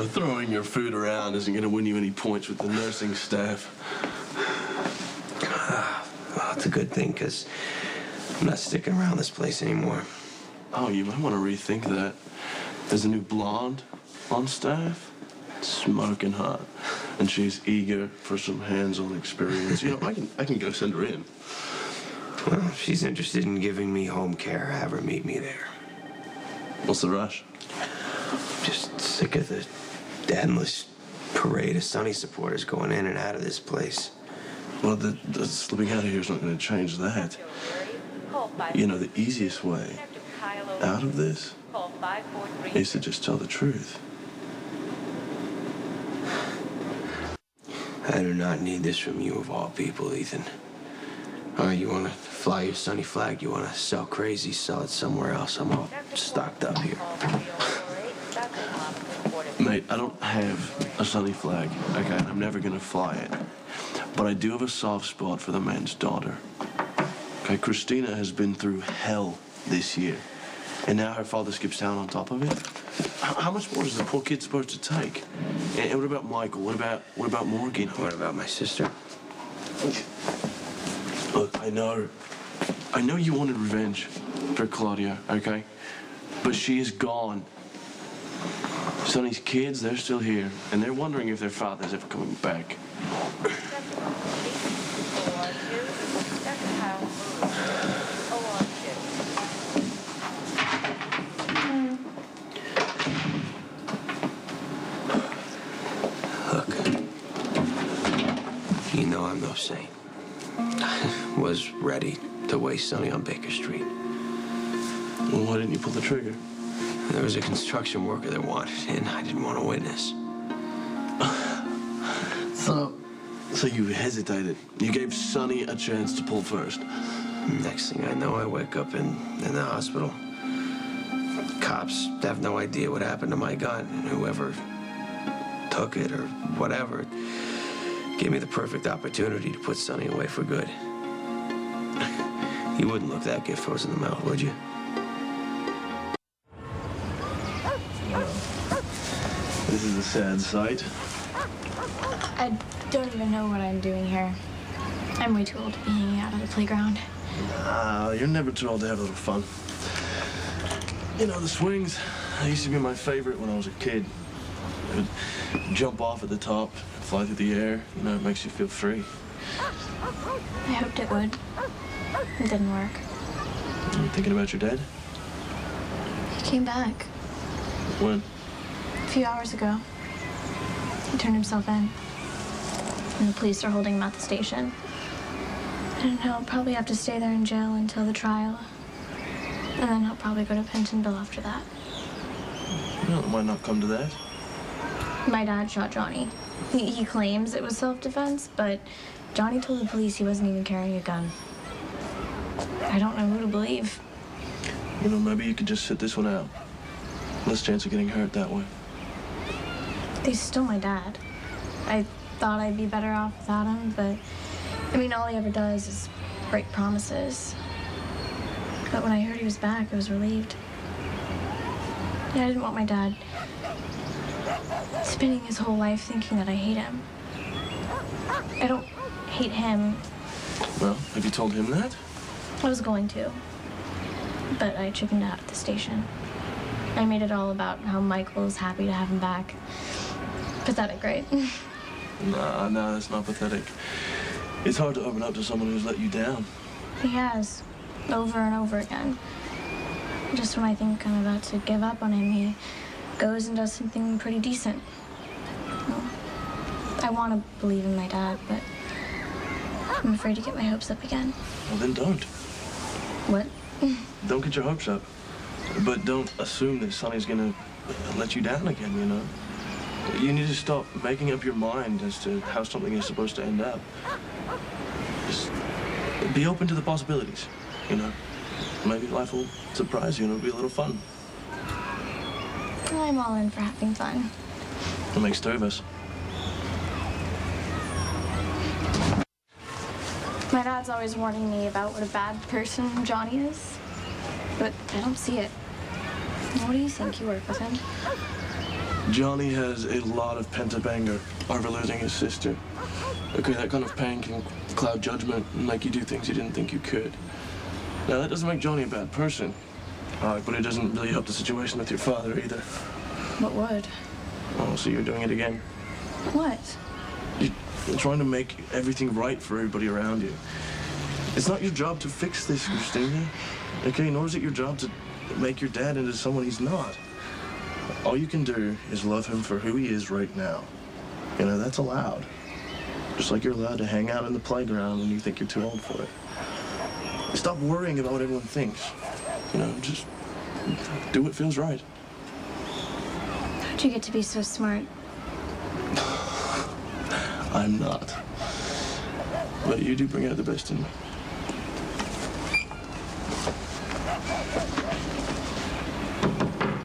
know, throwing your food around isn't going to win you any points with the nursing staff. Well, it's a good thing, because I'm not sticking around this place anymore. Oh, you might want to rethink that. There's a new blonde on staff. Smoking hot. And she's eager for some hands-on experience. You know, I can go send her in. Well, if she's interested in giving me home care, have her meet me there. What's the rush? Just sick of the endless parade of Sonny supporters going in and out of this place. Well, the slipping out of here is not going to change that. You know, the easiest way out of this is to just tell the truth. I do not need this from you of all people, Ethan. All right, you want to fly your Sonny flag? You want to sell crazy? Sell it somewhere else. I'm all stocked up here. Mate, I don't have a Sonny flag, okay? I'm never going to fly it. But I do have a soft spot for the man's daughter. Okay, Christina has been through hell this year. And now her father skips town on top of it? How much more is the poor kid supposed to take? And what about Michael? What about Morgan? What about my sister? Look, I know you wanted revenge for Claudia, okay? But she is gone. Sonny's kids, they're still here, and they're wondering if their father's ever coming back. You know I'm no saint. I was ready to waste Sonny on Baker Street. Well, why didn't you pull the trigger? There was a construction worker that wanted in. I didn't want to witness. So you hesitated. You gave Sonny a chance to pull first. Next thing I know, I wake up in the hospital. Cops have no idea what happened to my gun, and whoever took it or whatever gave me the perfect opportunity to put Sonny away for good. You wouldn't look that gift horse in the mouth, would you? This is a sad sight. I don't even know what I'm doing here. I'm way too old to be hanging out at the playground. You're never too old to have a little fun. You know, the swings, they used to be my favorite when I was a kid. I would jump off at the top, fly through the air. You know, it makes you feel free. I hoped it would. It didn't work. You thinking about your dad? He came back When? a few hours ago. He turned himself in. And the police are holding him at the station. I don't know, I'll probably have to stay there in jail until the trial. And then I'll probably go to Pentonville after that. Well, it might not come to that. My dad shot Johnny. He claims it was self-defense, but Johnny told the police he wasn't even carrying a gun. I don't know who to believe. You know, maybe you could just sit this one out. Less chance of getting hurt that way. He's still my dad. I thought I'd be better off without him, but I mean, all he ever does is break promises. But when I heard he was back, I was relieved. Yeah, I didn't want my dad spending his whole life thinking that I hate him. I don't hate him. Well, have you told him that? I was going to, but I chickened out at the station. I made it all about how Michael was happy to have him back. Pathetic, right? Nah, that's not pathetic. It's hard to open up to someone who's let you down. He has, over and over again. Just when I think I'm about to give up on him, he goes and does something pretty decent. Well, I want to believe in my dad, but I'm afraid to get my hopes up again. Well, then don't. What? Don't get your hopes up. But don't assume that Sonny's gonna let you down again, you know? You need to stop making up your mind as to how something is supposed to end up. Just be open to the possibilities, you know? Maybe life will surprise you and it'll be a little fun. I'm all in for having fun. It makes three of us. My dad's always warning me about what a bad person Johnny is, but I don't see it. What do you think? You work with him? Johnny has a lot of pent-up anger over losing his sister. Okay, that kind of pain can cloud judgment and make you do things you didn't think you could. Now, that doesn't make Johnny a bad person. But it doesn't really help the situation with your father either. What would? Oh, so you're doing it again? What? You're trying to make everything right for everybody around you. It's not your job to fix this, Christina. Okay, nor is it your job to make your dad into someone he's not. All you can do is love him for who he is right now. You know, that's allowed. Just like you're allowed to hang out in the playground when you think you're too old for it. Stop worrying about what everyone thinks. You know, just do what feels right. How'd you get to be so smart? I'm not. But you do bring out the best in me.